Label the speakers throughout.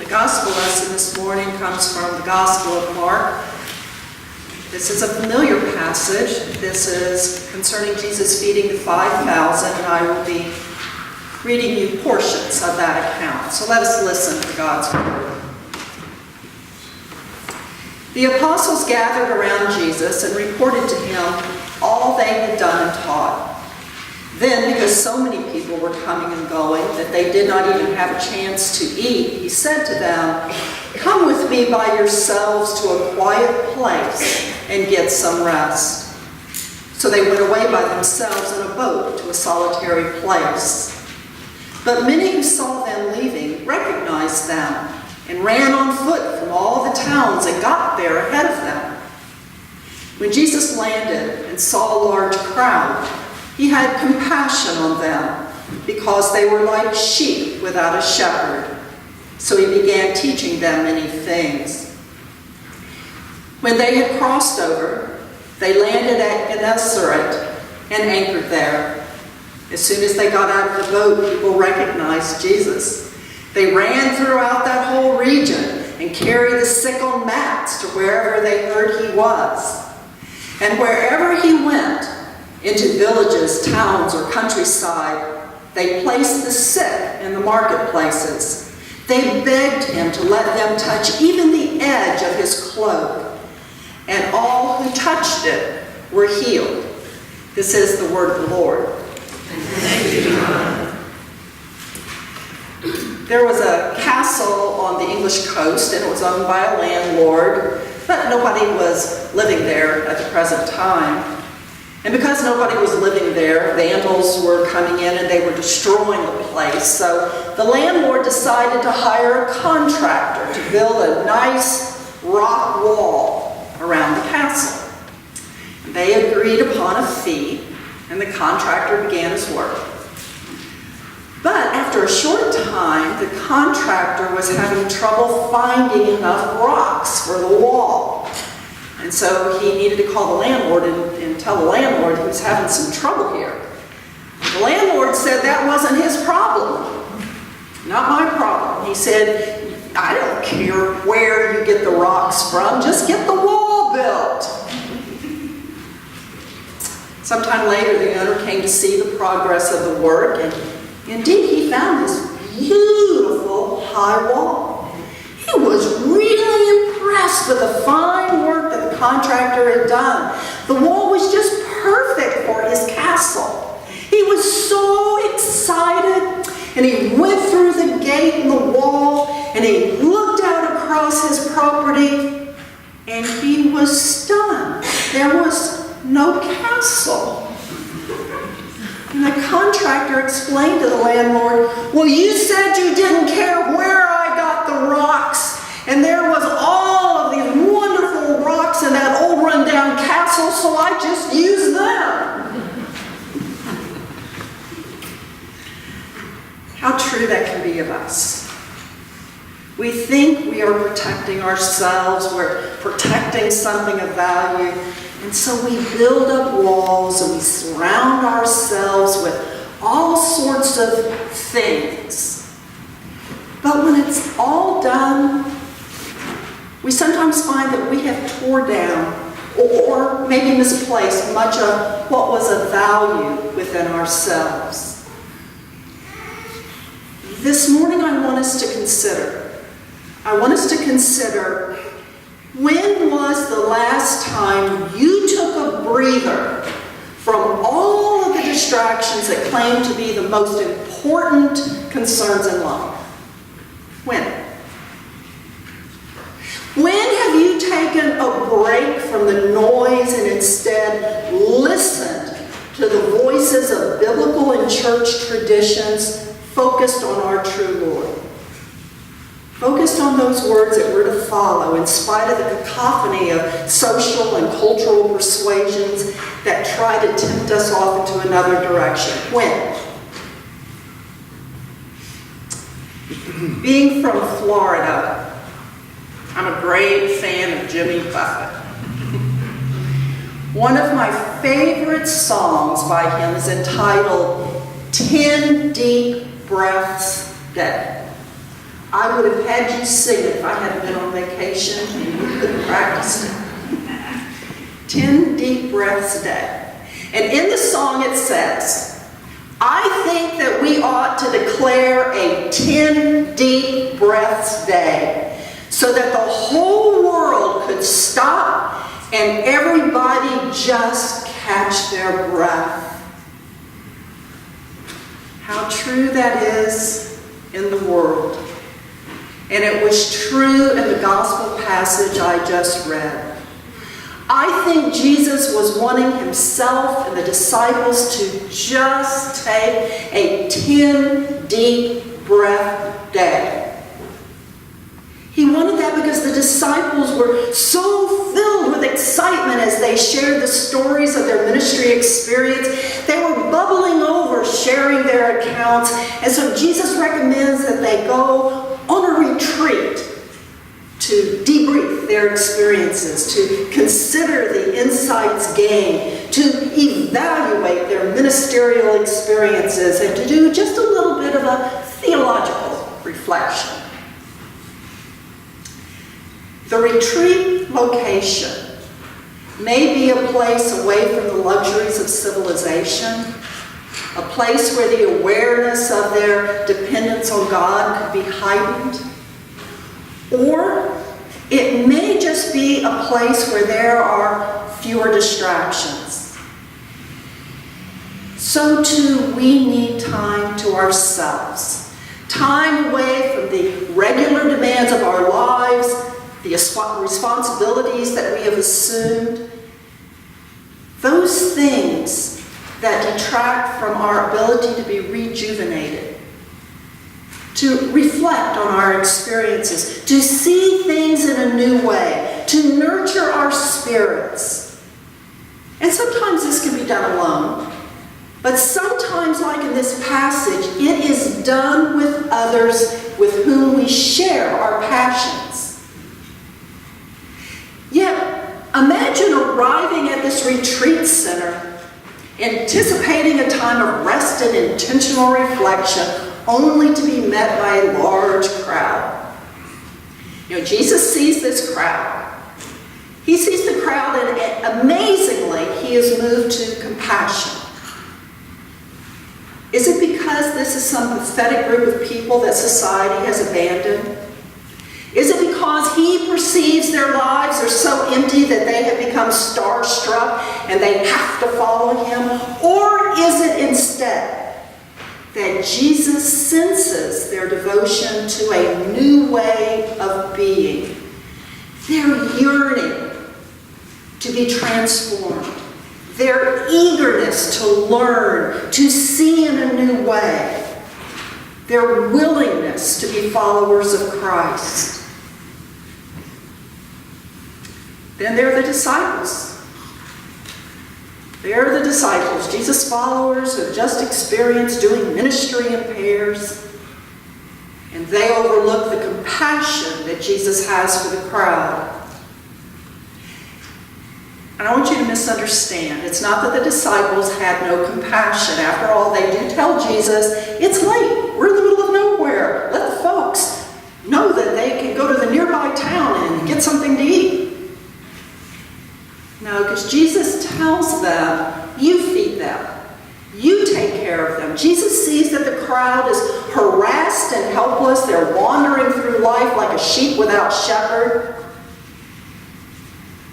Speaker 1: gospel lesson this morning comes from the Gospel of Mark. This is a familiar passage. This is concerning Jesus feeding the 5,000, and I will be reading you portions of that account. So let us listen to God's word. The apostles gathered around Jesus and reported to him all they had done and taught. Then, because so many people were coming and going that they did not even have a chance to eat, he said to them, "Come with me by yourselves to a quiet place and get some rest." So they went away by themselves in a boat to a solitary place. But many who saw them leaving recognized them and ran on foot from all the towns and got there ahead of them. When Jesus landed and saw a large crowd, he had compassion on them because they were like sheep without a shepherd. So he began teaching them many things. When they had crossed over, they landed at Gennesaret and anchored there. As soon as they got out of the boat, people recognized Jesus. They ran throughout that whole region and carried the sick on mats to wherever they heard he was. And wherever he went, into villages, towns, or countryside, they placed the sick in the marketplaces. They begged him to let them touch even the edge of his cloak. And all who touched it were healed. This is the word of the Lord.
Speaker 2: Thank you, God.
Speaker 1: There was a castle on the English coast, and it was owned by a landlord, but nobody was living there at the present time. And because nobody was living there, vandals were coming in and they were destroying the place. So the landlord decided to hire a contractor to build a nice rock wall around the castle. They agreed upon a fee, and the contractor began his work. But after a short time, the contractor was having trouble finding enough rocks for the wall. And so he needed to call the landlord and tell the landlord he was having some trouble here. The landlord said that wasn't his problem. Not my problem. He said, "I don't care where you get the rocks from, just get the wall built." Sometime later, the owner came to see the progress of the work, and indeed he found this beautiful high wall. He was really impressed with the fine work that the contractor had done. The wall was just perfect for his castle. He was so excited, and he went through the gate in the wall, and he looked out across his property, and he was stunned. There was no castle. And the contractor explained to the landlord, "Well, you said you didn't care where I got the rocks, and there was all of these wonderful rocks in that old rundown castle, so I just used them." How true that can be of us. We think we are protecting ourselves, we're protecting something of value, and so we build up walls and we surround ourselves with all sorts of things. But when it's all done, we sometimes find that we have tore down or maybe misplaced much of what was of value within ourselves. This morning I want us to consider, when was the last time you took a breather from all of the distractions that claim to be the most important concerns in life? When? When have you taken a break from the noise and instead listened to the voices of biblical and church traditions focused on our true Lord? Focused on those words that we're to follow in spite of the cacophony of social and cultural persuasions that try to tempt us off into another direction. When? Being from Florida, I'm a great fan of Jimmy Buffett. One of my favorite songs by him is entitled 10 Deep Breaths Day. I would have had you sing it if I hadn't been on vacation and you could have practiced it. 10 deep breaths a day. And in the song it says, I think that we ought to declare a 10 deep breaths day so that the whole world could stop and everybody just catch their breath. How true that is in the world. And it was true in the gospel passage I just read. I think Jesus was wanting himself and the disciples to just take a 10 deep breath day. He wanted that because the disciples were so filled with excitement as they shared the stories of their ministry experience. They were bubbling over, sharing their accounts. And so Jesus recommends that they go on a retreat to debrief their experiences, to consider the insights gained, to evaluate their ministerial experiences, and to do just a little bit of a theological reflection. The retreat location may be a place away from the luxuries of civilization, a place where the awareness of their dependence on God could be heightened, or it may just be a place where there are fewer distractions. So too, we need time to ourselves, time away from the regular demands of our lives, the responsibilities that we have assumed, those things that detract from our ability to be rejuvenated, to reflect on our experiences, to see things in a new way, to nurture our spirits. And sometimes this can be done alone, but sometimes, like in this passage, it is done with others with whom we share our passions. Yet, imagine arriving at this retreat center, anticipating a time of rest and intentional reflection, only to be met by a large crowd. Jesus sees this crowd. He sees the crowd, and amazingly, he is moved to compassion. Is it because this is some pathetic group of people that society has abandoned? Is it because he perceives their lives are so empty that they have become starstruck and they have to follow him? Or is it instead that Jesus senses their devotion to a new way of being, their yearning to be transformed, their eagerness to learn, to see in a new way, their willingness to be followers of Christ? Then there are the disciples. They're the disciples, Jesus' followers who have just experienced doing ministry in pairs. And they overlook the compassion that Jesus has for the crowd. And I want you to misunderstand. It's not that the disciples had no compassion. After all, they do tell Jesus, it's late. We're in the middle of nowhere. Let the folks know that they can go to the nearby town and get something to eat. No, because Jesus tells them, you feed them. You take care of them. Jesus sees that the crowd is harassed and helpless. They're wandering through life like a sheep without shepherd.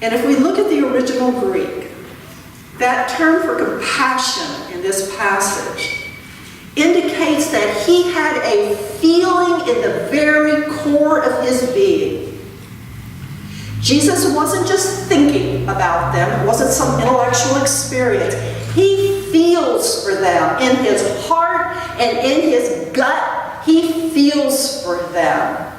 Speaker 1: And if we look at the original Greek, that term for compassion in this passage indicates that he had a feeling in the very core of his being. Jesus wasn't just thinking about them. It wasn't some intellectual experience. He feels for them in his heart and in his gut. He feels for them.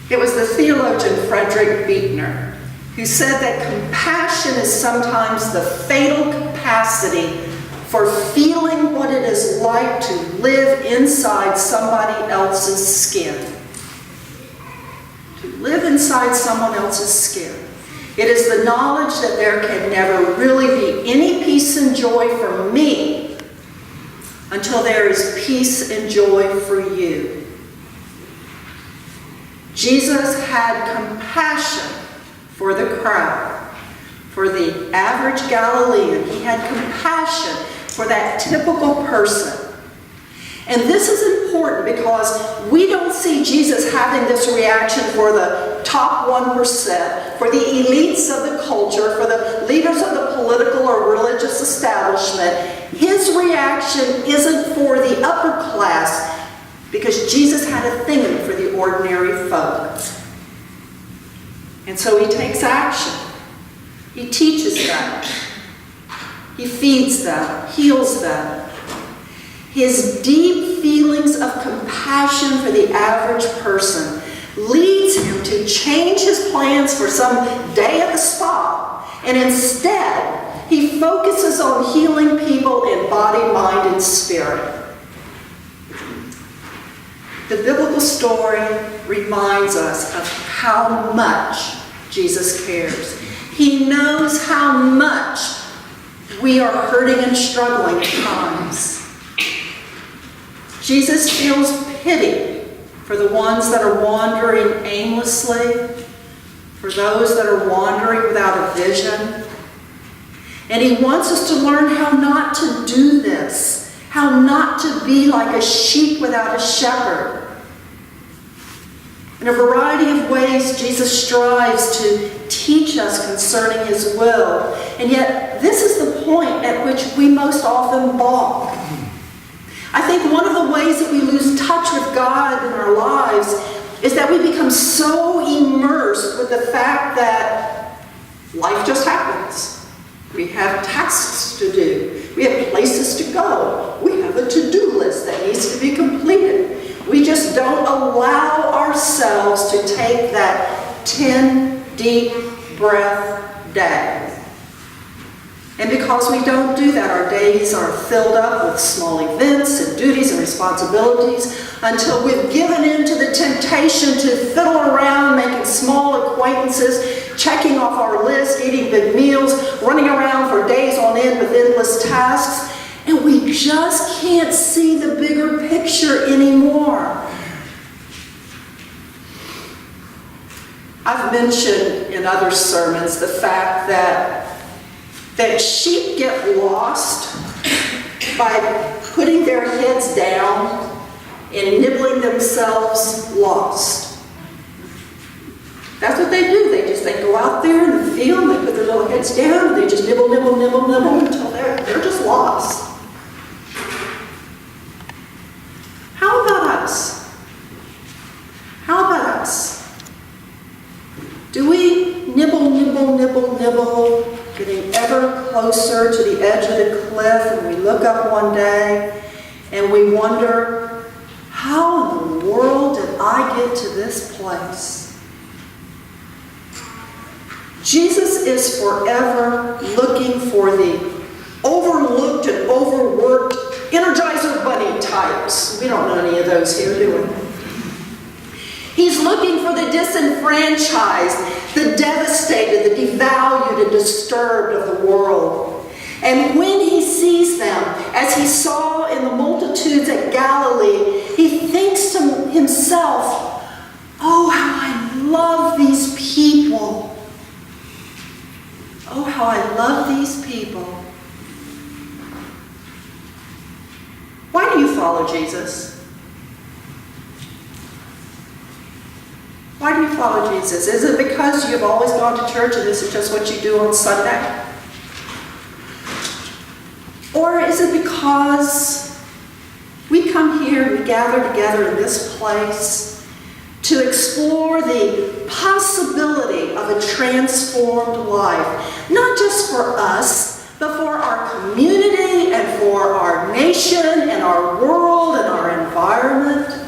Speaker 1: It was the theologian Frederick Buechner who said that compassion is sometimes the fatal capacity for feeling what it is like to live inside somebody else's skin. To live inside someone else's skin. It is the knowledge that there can never really be any peace and joy for me until there is peace and joy for you. Jesus had compassion for the crowd, for the average Galilean. He had compassion for that typical person. And this is important because we don't see Jesus having this reaction for the top 1%, for the elites of the culture, for the leaders of the political or religious establishment. His reaction isn't for the upper class because Jesus had a thing for the ordinary folk. And so he takes action. He teaches them. He feeds them, heals them. His deep feelings of compassion for the average person leads him to change his plans for some day at the spa, and instead he focuses on healing people in body, mind, and spirit. The biblical story reminds us of how much Jesus cares. He knows how much we are hurting and struggling at times. Jesus feels pity for the ones that are wandering aimlessly, for those that are wandering without a vision. And he wants us to learn how not to do this, how not to be like a sheep without a shepherd. In a variety of ways, Jesus strives to teach us concerning his will. And yet, this is the point at which we most often balk. I think one of the ways that we lose touch with God in our lives is that we become so immersed with the fact that life just happens. We have tasks to do. We have places to go. We have a to-do list that needs to be completed. We just don't allow ourselves to take that 10 deep breath day. And because we don't do that, our days are filled up with small events and duties and responsibilities until we've given in to the temptation to fiddle around making small acquaintances, checking off our list, eating big meals, running around for days on end with endless tasks, and we just can't see the bigger picture anymore. I've mentioned in other sermons the fact that sheep get lost by putting their heads down and nibbling themselves lost. That's what they do. They go out there in the field, they put their little heads down, and they just nibble, nibble, nibble, nibble until they're just lost. How about us? How about us? Do we nibble, nibble, nibble, nibble, getting ever closer to the edge of the cliff, and we look up one day and we wonder, how in the world did I get to this place? Jesus is forever looking for the overlooked and overworked Energizer Bunny types. We don't know any of those here, do we? He's looking for the disenfranchised, the devastated, the devalued and disturbed of the world. And when he sees them, as he saw in the multitudes at Galilee, he thinks to himself, oh, how I love these people. Oh, how I love these people. Why do you follow Jesus? Why do you follow Jesus? Is it because you've always gone to church and this is just what you do on Sunday? Or is it because we come here, we gather together in this place to explore the possibility of a transformed life, not just for us, but for our community and for our nation and our world and our environment?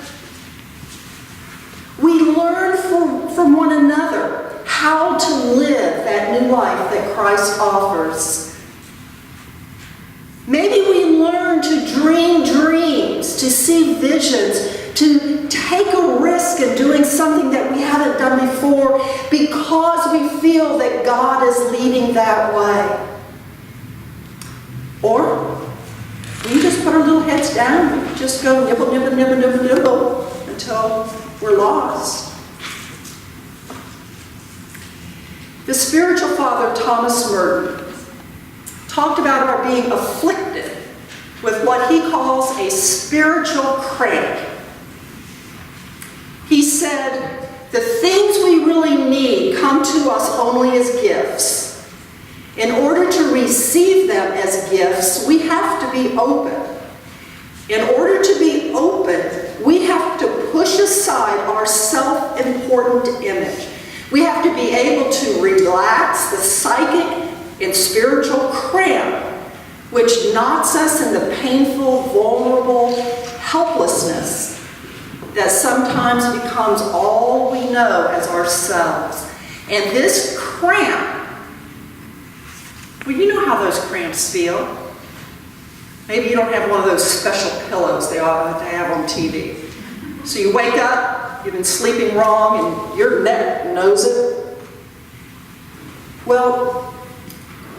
Speaker 1: We learn from one another how to live that new life that Christ offers. Maybe we learn to dream dreams, to see visions, to take a risk in doing something that we haven't done before because we feel that God is leading that way. Or we just just put our little heads down. We just go nibble, nibble, nibble, nibble, nibble until we're lost. The spiritual father, Thomas Merton, talked about our being afflicted with what he calls a spiritual cramp. He said, the things we really need come to us only as gifts. In order to receive them as gifts, we have to be open. In order to be open, we have to push aside our self-important image. We have to be able to relax the psychic and spiritual cramp which knots us in the painful, vulnerable helplessness that sometimes becomes all we know as ourselves. And this cramp, well, you know how those cramps feel. Maybe you don't have one of those special pillows they have on TV. So you wake up, you've been sleeping wrong, and your neck knows it. Well,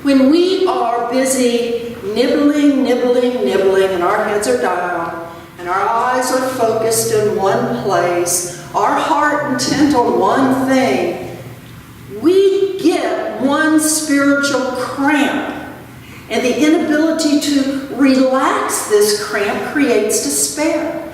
Speaker 1: when we are busy nibbling, and our heads are down, and our eyes are focused in one place, our heart intent on one thing, we get one spiritual cramp. And the inability to relax this cramp creates despair.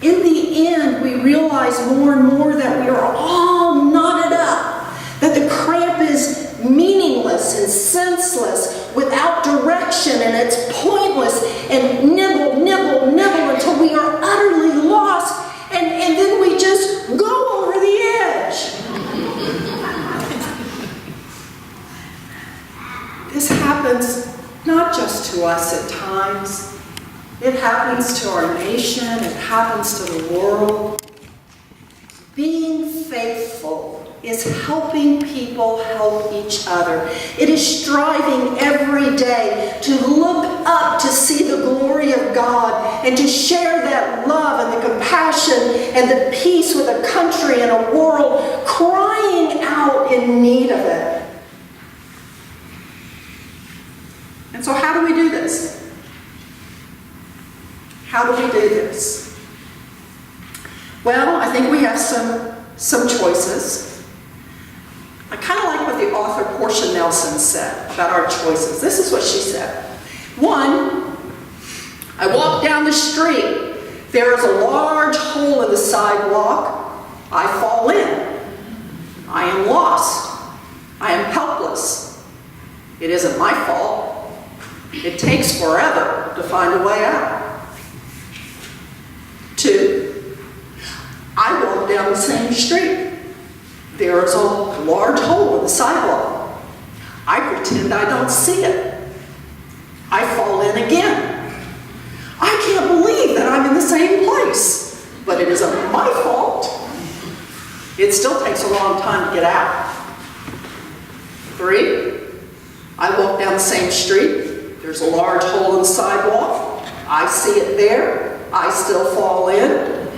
Speaker 1: In the end, we realize more and more that we are all knotted up, that the cramp is meaningless and senseless, without direction, and it's pointless, and nibble until we are utterly lost, and then we just go over the edge. This happens not just to us at times. It happens to our nation. It happens to the world. Being faithful is helping people help each other. It is striving every day to look up to see the glory of God and to share that love and the compassion and the peace with a country and a world crying out in need of it. And so how do we do this? How do we do this? Well, I think we have some choices. I kind of like what the author Portia Nelson said about our choices. This is what she said. 1, I walk down the street. There is a large hole in the sidewalk. I fall in. I am lost. I am helpless. It isn't my fault. It takes forever to find a way out. 2, I walk down the same street. There is a large hole in the sidewalk. I pretend I don't see it. I fall in again. I can't believe that I'm in the same place, but it isn't my fault. It still takes a long time to get out. 3, I walk down the same street. There's a large hole in the sidewalk. I see it there. I still fall in.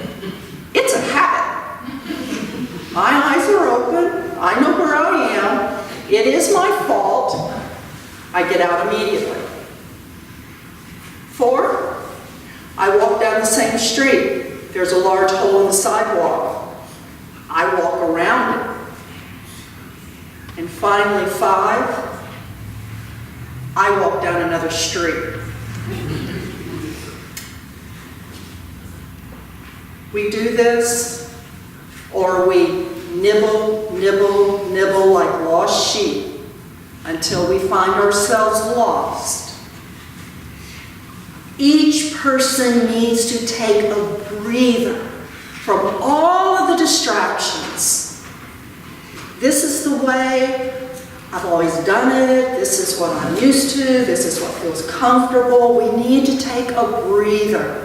Speaker 1: It's a habit. My eyes are open. I know where I am. It is my fault. I get out immediately. 4, I walk down the same street. There's a large hole in the sidewalk. I walk around it. And finally, 5, I walk down another street. We do this, or we nibble like lost sheep until we find ourselves lost. Each person needs to take a breather from all of the distractions. This is the way I've always done it. This is what I'm used to. This is what feels comfortable. We need to take a breather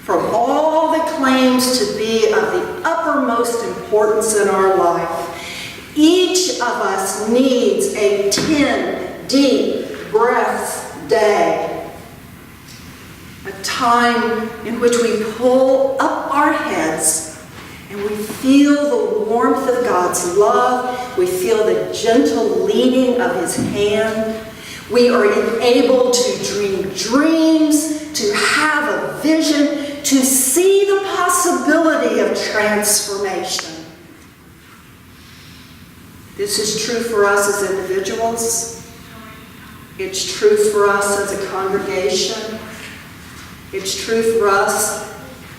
Speaker 1: from all that claims to be of the uppermost importance in our life. Each of us needs a 10 deep breaths day. A time in which we pull up our heads and we feel the warmth of God's love. We feel the gentle leading of His hand. We are able to dream dreams, to have a vision, to see the possibility of transformation. This is true for us as individuals. It's true for us as a congregation. It's true for us,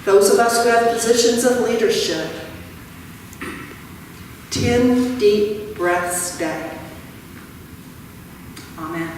Speaker 1: those of us who have positions of leadership. 10 deep breaths a day. Amen.